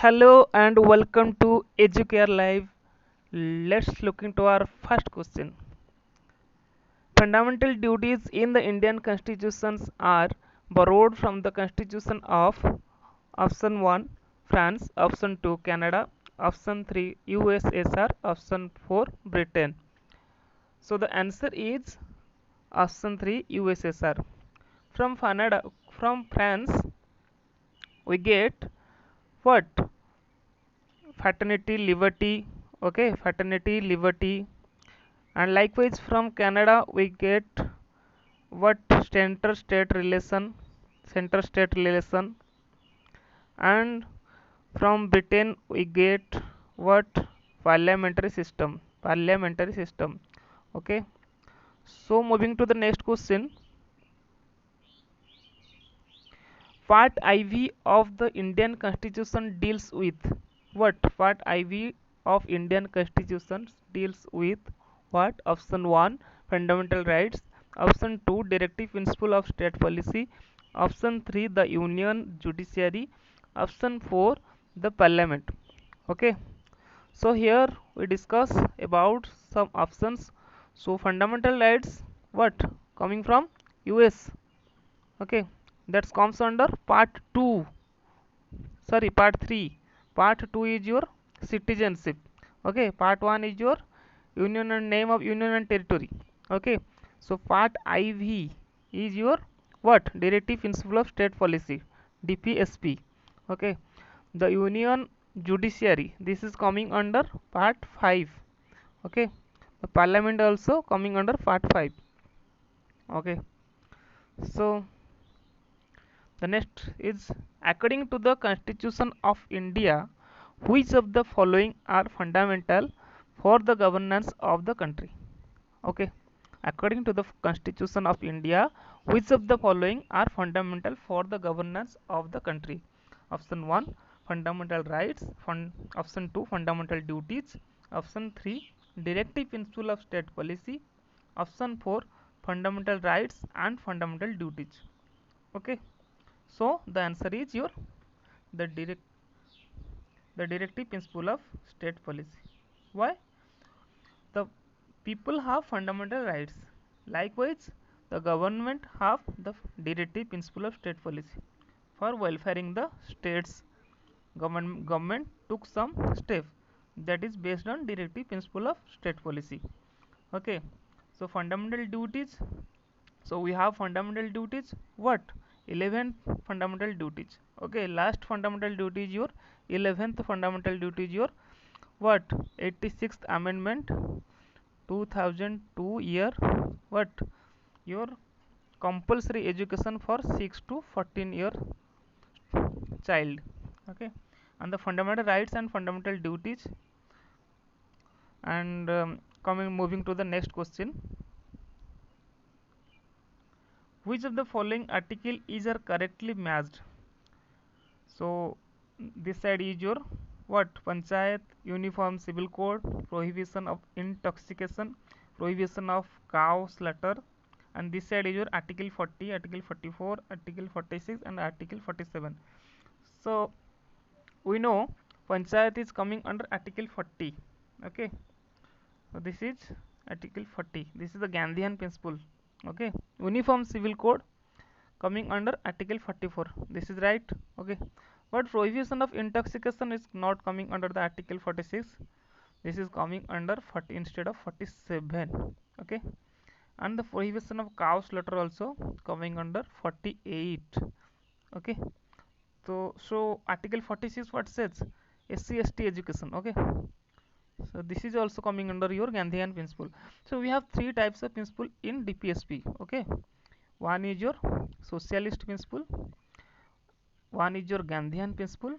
Hello and welcome to Educare Live. Let's look into our first question. Fundamental duties in the Indian constitutions are borrowed from the constitution of option 1 France, option 2 Canada, option 3 USSR, option 4 Britain. So the answer is option 3 USSR. From France we get what? Fraternity, liberty, okay, fraternity, liberty, and likewise from Canada we get what? Center state relation, and from Britain we get what? Parliamentary system. Okay, so moving to the next question. Part IV of the Indian Constitution deals with what? Part IV of Indian Constitution deals with what? Option 1 Fundamental Rights, Option 2 Directive Principle of State Policy, Option 3 the Union Judiciary, Option 4 the Parliament. Okay, so here we discuss about some options. So fundamental rights, what? Coming from US. Okay, that comes under part 2, sorry, part 3. Part 2 is your citizenship. Okay, part 1 is your union and name of union and territory. Okay, so part IV is your what? Directive principle of state policy, DPSP. Okay, the union judiciary, this is coming under part 5. Okay, the parliament also coming under part 5. Okay, so the next is, according to the Constitution of India, which of the following are fundamental for the governance of the country? Okay, according to the Constitution of India, which of the following are fundamental for the governance of the country? Option 1 fundamental rights, option 2 fundamental duties, option 3 directive principle of state policy, option 4 fundamental rights and fundamental duties. Okay, so the answer is your the direct the directive principle of state policy. Why? The people have fundamental rights. Likewise, the government have the directive principle of state policy. For welfaring the states, government took some step that is based on directive principle of state policy. Okay, so fundamental duties. So we have fundamental duties. What? 11th fundamental duties. Okay, last fundamental duty is your 11th fundamental duty is your what? 86th amendment 2002 year. What? Your compulsory education for 6 to 14 year child. Okay, and the fundamental rights and fundamental duties. And coming moving to the next question. Which of the following article is are correctly matched? So this side is your what? Panchayat, Uniform Civil Code, prohibition of intoxication, prohibition of cow slaughter, and this side is your Article 40, Article 44, Article 46, and Article 47. So we know Panchayat is coming under Article 40. Okay, so this is Article 40. This is the Gandhian principle. Okay, Uniform Civil Code coming under Article 44. This is right. Okay, but prohibition of intoxication is not coming under the Article 46. This is coming under 40 instead of 47. Okay, and the prohibition of cow slaughter also coming under 48. Okay, so Article 46 what says? SC/ST education. Okay, so this is also coming under your Gandhian principle. So we have three types of principle in DPSP. Okay, one is your socialist principle, one is your Gandhian principle,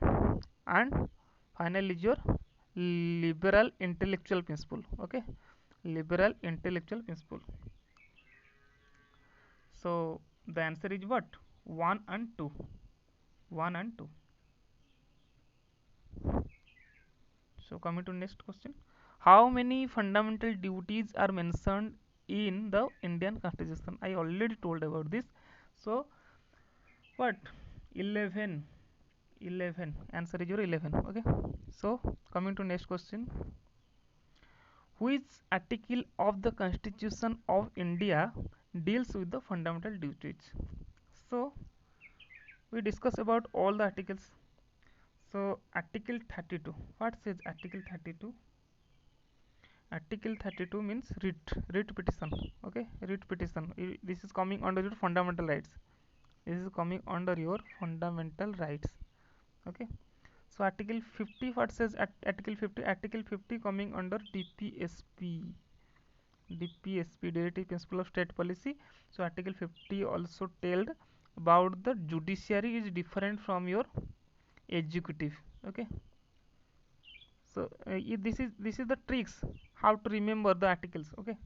and final is your liberal intellectual principle. Okay, liberal intellectual principle. So the answer is what? 1 and 2. 1 and 2. So coming to next question. How many fundamental duties are mentioned in the Indian Constitution? I already told about this. So what? 11 11. Answer is your 11. Okay. So coming to next question. Which article of the Constitution of India deals with the fundamental duties? So we discuss about all the articles. So Article 32. What says Article 32? Article 32 means writ petition. Okay, writ petition. This is coming under your fundamental rights. This is coming under your fundamental rights. Okay. So Article 50, what says at Article 50? Article 50 coming under DPSP. DPSP, Directive Principle of State Policy. So Article 50 also told about the judiciary is different from your executive. Okay. So this is the tricks how to remember the articles. Okay.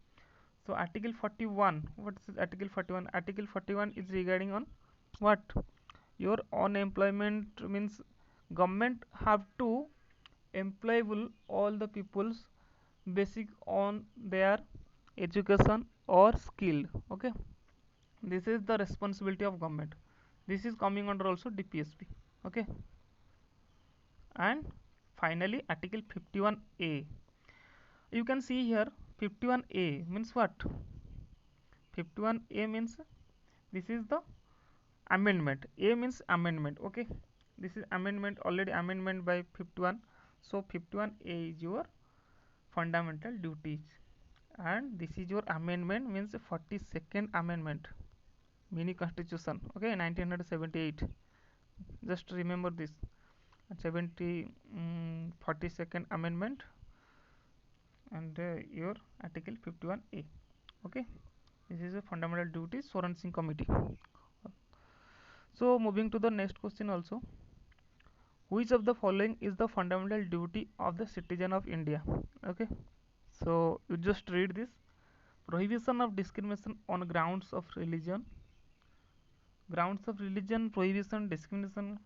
So Article 41, what is Article 41? Article 41 is regarding on what? Your unemployment means government have to employable all the peoples basic on their education or skill. Okay, this is the responsibility of government. This is coming under also DPSP. Okay, and finally Article 51A. You can see here 51A means what? 51A means this is the amendment. A means amendment. Okay, this is amendment, already amendment by 51. So 51A is your fundamental duties, and this is your amendment means 42nd amendment, mini constitution. Okay, 1978. Just remember this. 42nd amendment, and your Article 51A. Okay, this is a fundamental duties Soran Singh committee. So moving to the next question also. Which of the following is the fundamental duty of the citizen of India? Okay, so you just read this. Prohibition of discrimination on grounds of religion. Grounds of religion, prohibition, discrimination.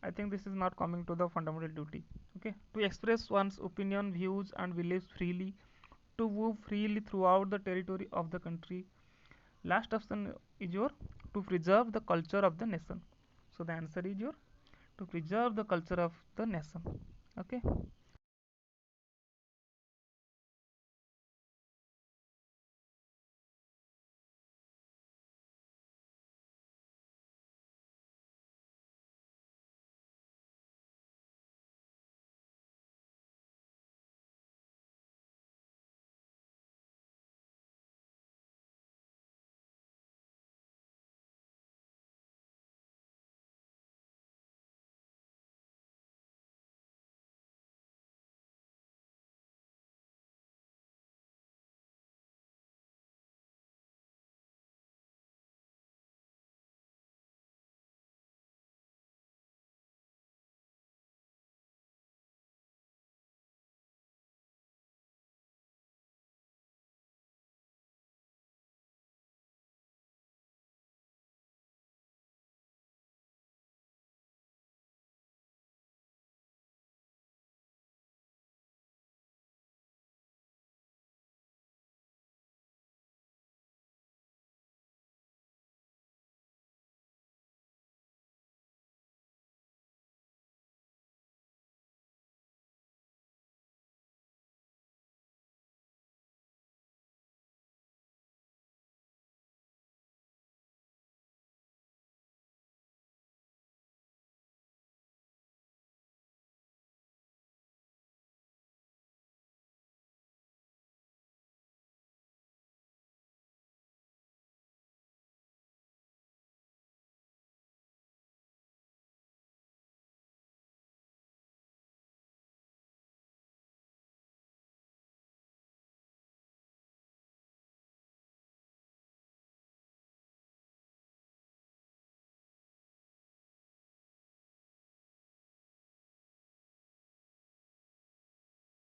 I think this is not coming to the fundamental duty. Okay, to express one's opinion, views, and beliefs freely, to move freely throughout the territory of the country. Last option is your to preserve the culture of the nation. So the answer is your to preserve the culture of the nation. Okay.